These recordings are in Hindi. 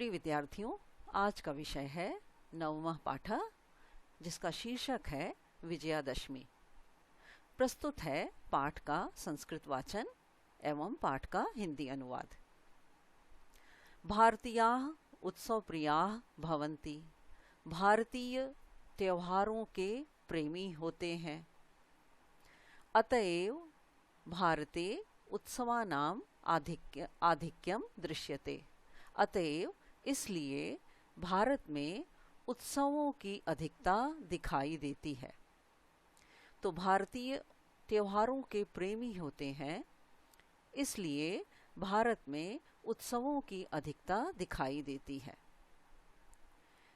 प्रिय विद्यार्थियों, आज का विषय है नवमः पाठ, जिसका शीर्षक है विजयादशमी। प्रस्तुत है पाठ का संस्कृत वाचन एवं पाठ का हिंदी अनुवाद। भारतीयाः उत्सव प्रियाः भवन्ति। भारतीय त्योहारों के प्रेमी होते हैं। अतएव भारते उत्सवानां आधिक्यम दृश्यते। अतएव इसलिए भारत में उत्सवों की अधिकता दिखाई देती है। तो भारतीय त्योहारों के प्रेमी होते हैं, इसलिए भारत में उत्सवों की अधिकता दिखाई देती है।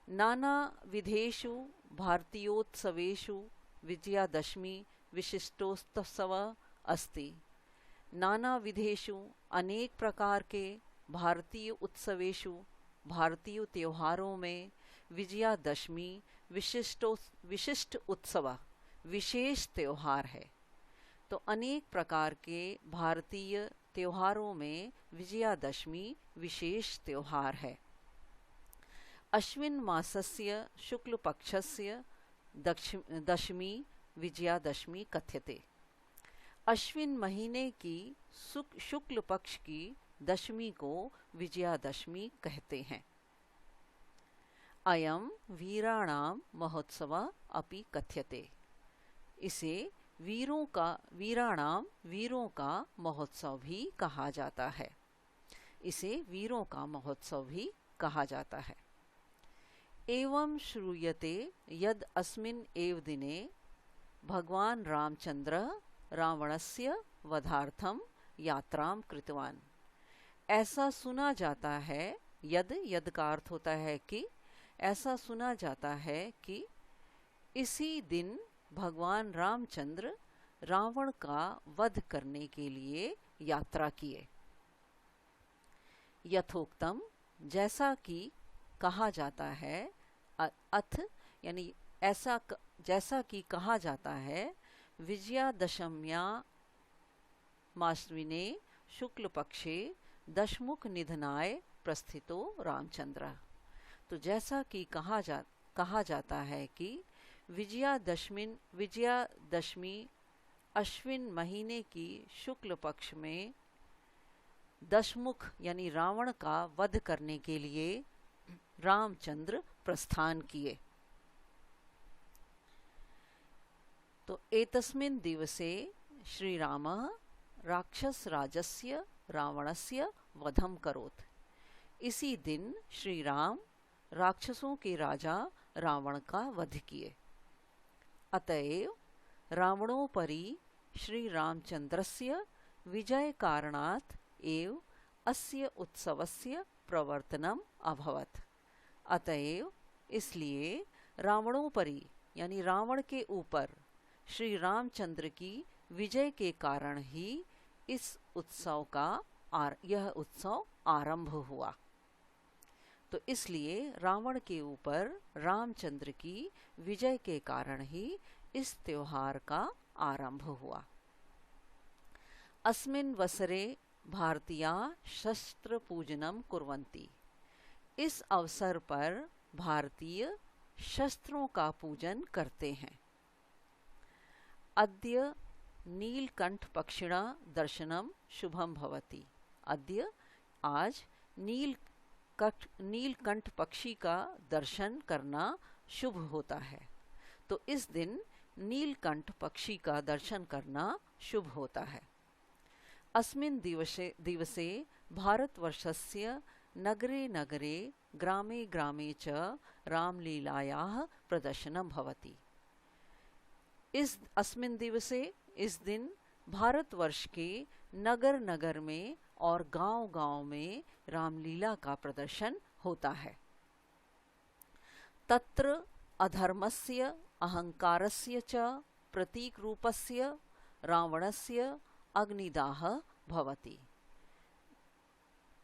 नाना विधेषु भारतीयोत्सवेषु विजयादशमी विशिष्टोत्सव अस्ति। नाना विधेषु अनेक प्रकार के भारतीय उत्सवेषु भारतीय त्योहारों में विजयादशमी विशिष्ट उत्सव विशेष त्योहार है। तो अनेक प्रकार के भारतीय त्योहारों में विजयादशमी विशेष त्योहार है। अश्विन मासस्य शुक्ल पक्षस्य दशमी विजयादशमी कथ्यते। अश्विन महीने की शुक्ल पक्ष की दशमी को विजयादशमी कहते हैं। अयम वीराणाम महोत्सव अपि कथ्यते। इसे वीरों का महोत्सव भी कहा जाता है। इसे वीरों का महोत्सव भी कहा जाता है। एवं श्रूयते यद अस्मिन् एव दिने भगवान रामचंद्र रावणस्य वधार्थम यात्राम कृतवान। ऐसा सुना जाता है, यद का अर्थ होता है कि ऐसा सुना जाता है कि इसी दिन भगवान रामचंद्र रावण का वध करने के लिए यात्रा किए। यथोक्तम, जैसा कि कहा जाता है, अथ यानी ऐसा जैसा कि कहा जाता है, विजयादशम्या माश्विने शुक्ल पक्षे दशमुख निधनाय प्रस्थितो रामचंद्र। तो जैसा कि कहा जाता है कि विजयादशमी अश्विन महीने की शुक्ल पक्ष में दशमुख यानी रावण का वध करने के लिए रामचंद्र प्रस्थान किए। तो एतस्मिन् दिवसे श्री रामः राक्षस राजस्य रावणस्य वधम करोत्। इसी दिन श्री राम राक्षसों के राजा रावण का वध किए। अतएव रावणोपरि श्री रामचंद्रस्य विजय कारणात् एव अस्य उत्सवस्य प्रवर्तनम अभवत्। अतएव इसलिए रावणोपरि यानी रावण के ऊपर श्री रामचंद्र की विजय के कारण ही यह उत्सव आरंभ हुआ। तो इसलिए रावण के ऊपर रामचंद्र की विजय के कारण ही इस त्योहार का आरंभ हुआ। अस्मिन् वसरे भारतीया शस्त्र पूजनम कुर्वन्ति। इस अवसर पर भारतीय शस्त्रों का पूजन करते हैं। अद्य नीलकंठ पक्षिणा दर्शनम शुभम भवति। अद्य आज नीलकंठ पक्षी का दर्शन करना शुभ होता है। तो इस दिन नीलकंठ पक्षी का दर्शन करना शुभ होता है। अस्मिन् दिवसे भारतवर्षस्य नगरे नगरे ग्रामे ग्रामे च रामलीलायाः प्रदर्शनं भवति। अस्मिन् दिवसे इस दिन भारतवर्ष के नगर नगर में और गांव गांव में रामलीला का प्रदर्शन होता है। तत्र अधर्मस्य अहंकारस्य च प्रतीक रूपस्य रावणस्य अग्निदाह भवति।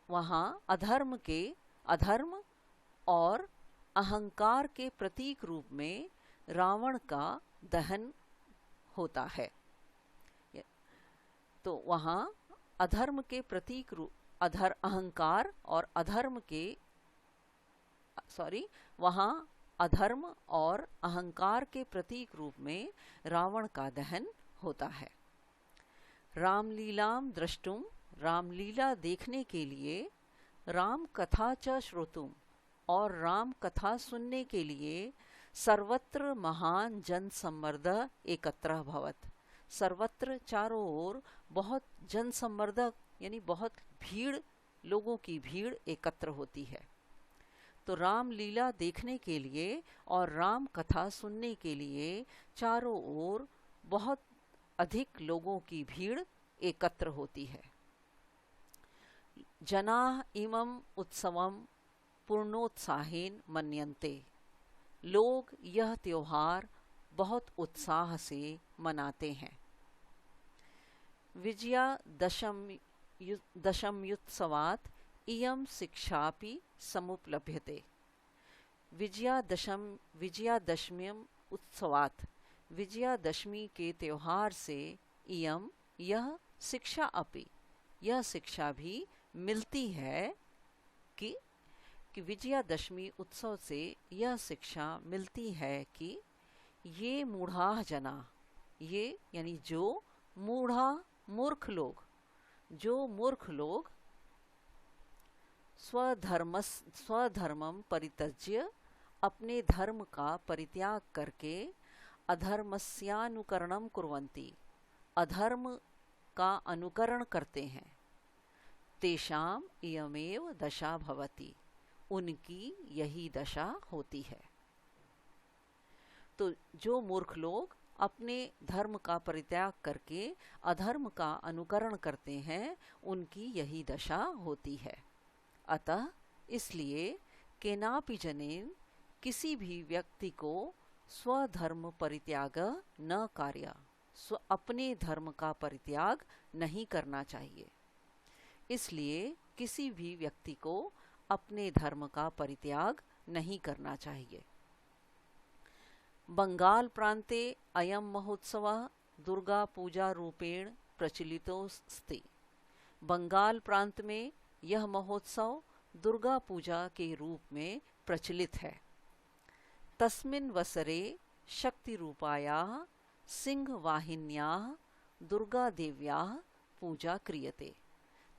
वहाँ अधर्म और अहंकार के प्रतीक रूप में रावण का दहन होता है। तो वहाँ अधर्म के प्रतीक रूप अहंकार और अधर्म के वहाँ अधर्म और अहंकार के प्रतीक रूप में रावण का दहन होता है। रामलीलाम द्रष्टुम, रामलीला देखने के लिए, राम कथा च श्रोतुम, और राम कथा सुनने के लिए, सर्वत्र महान जन सम्मर्द एकत्र भवत, सर्वत्र चारों ओर बहुत जन सम्मर्दक यानी बहुत भीड़, लोगों की भीड़ एकत्र होती है। तो रामलीला देखने के लिए और राम कथा सुनने के लिए चारों ओर बहुत अधिक लोगों की भीड़ एकत्र होती है। जनाः इमं उत्सवं पूर्णोत्साहेन मन्यन्ते, लोग यह त्योहार बहुत उत्साह से मनाते हैं। विजयादशम्युत्सवात् इयं शिक्षापि समुपलभ्यते। विजयादशम्युत्सवात्, विजयादशमी के त्योहार से, इयं यह, शिक्षा अपि, यह शिक्षा भी मिलती है कि विजयादशमी उत्सव से यह शिक्षा मिलती है कि ये मूढ़ा जना, ये यानी जो मूढ़ा मूर्ख लोग, जो मूर्ख लोग स्वधर्मम परित्यज्य, अपने धर्म का परित्याग करके, अधर्मस्यानुकरणम कुर्वन्ति, अधर्म का अनुकरण करते हैं, तेषाम इयमेव दशा भवति, उनकी यही दशा होती है। तो जो मूर्ख लोग अपने धर्म का परित्याग करके अधर्म का अनुकरण करते हैं, उनकी यही दशा होती है। अतः इसलिए केनापि जनेन, किसी भी व्यक्ति को स्वधर्म परित्याग न कार्य, अपने धर्म का परित्याग नहीं करना चाहिए। इसलिए किसी भी व्यक्ति को अपने धर्म का परित्याग नहीं करना चाहिए। बंगाल प्रांते अयम महोत्सवः दुर्गा पूजा रूपेण प्रचलितोऽस्ति। बंगाल प्रांत में यह महोत्सव दुर्गा पूजा के रूप में प्रचलित है। तस्मिन् वसरे शक्ति रूपायाः सिंहवाहिन्याः दुर्गा देव्याः पूजा क्रियते।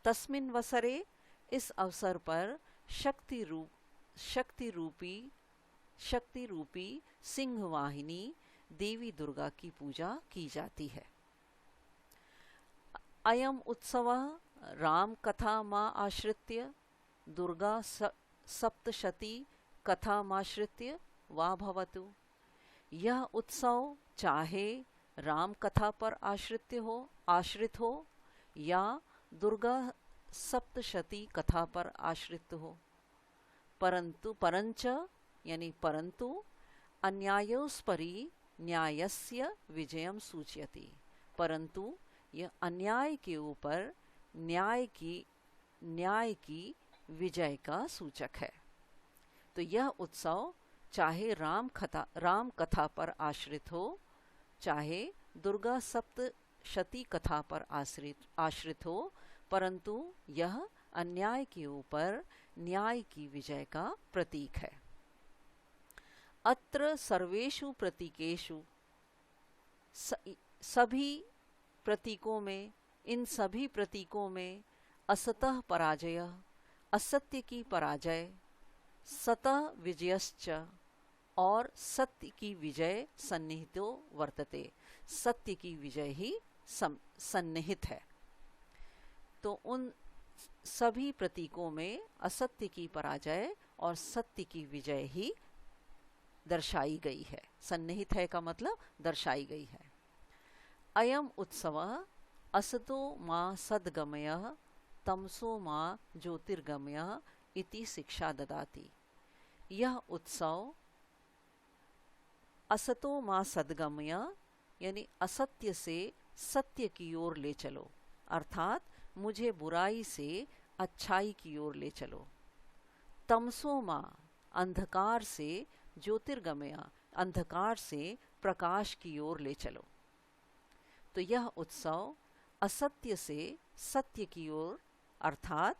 तस्मिन् वसरे, इस अवसर पर शक्ति रूपी सिंहवाहिनी देवी दुर्गा की पूजा की जाती है। अयम उत्सवः राम कथा मा आश्रित्य, दुर्गा सप्तशती कथा माश्रित्य वा भवतु। यह उत्सव चाहे राम कथा पर आश्रित हो या दुर्गा सप्तशती कथा पर आश्रित हो, परंच यानी परंतु अन्यायोस्परि न्यायस्य विजयम सूचयति, परंतु यह अन्याय के ऊपर न्याय की विजय का सूचक है। तो यह उत्सव चाहे राम कथा पर आश्रित हो, चाहे दुर्गा सप्तशती कथा पर आश्रित हो, परंतु यह अन्याय के ऊपर न्याय की विजय का प्रतीक है। अत्र सर्वेषु प्रतीकेषु, सभी प्रतीकों में, इन सभी प्रतीकों में असतः पराजय, असत्य की पराजय, सतः विजयश्च, और सत्य की विजय सन्निहितो वर्तते, सत्य की विजय ही सन्निहित है। तो उन सभी प्रतीकों में असत्य की पराजय और सत्य की विजय ही दर्शाई गई है। सन्निहित है का मतलब दर्शाई गई है। अयम उत्सवः असतो मा सद्गमयः तमसो मा ज्योतिर्गमयः इति शिक्षा ददाति। यह उत्सव असतो मा सद्गमयः यानी असत्य से सत्य की ओर ले चलो, अर्थात मुझे बुराई से अच्छाई की ओर ले चलो। तमसो मा अंधकार से ज्योतिर्गमय, अंधकार से प्रकाश की ओर ले चलो। तो यह उत्सव असत्य से सत्य की ओर, अर्थात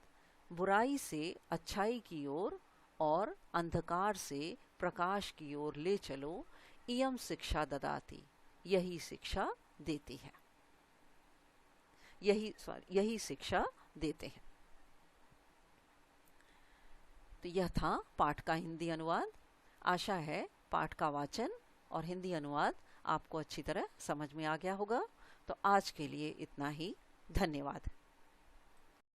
बुराई से अच्छाई की ओर और अंधकार से प्रकाश की ओर ले चलो, इयम शिक्षा ददाति, यही शिक्षा देती है, यही शिक्षा देते हैं। तो यह था पाठ का हिंदी अनुवाद। आशा है पाठ का वाचन और हिंदी अनुवाद आपको अच्छी तरह समझ में आ गया होगा। तो आज के लिए इतना ही। धन्यवाद।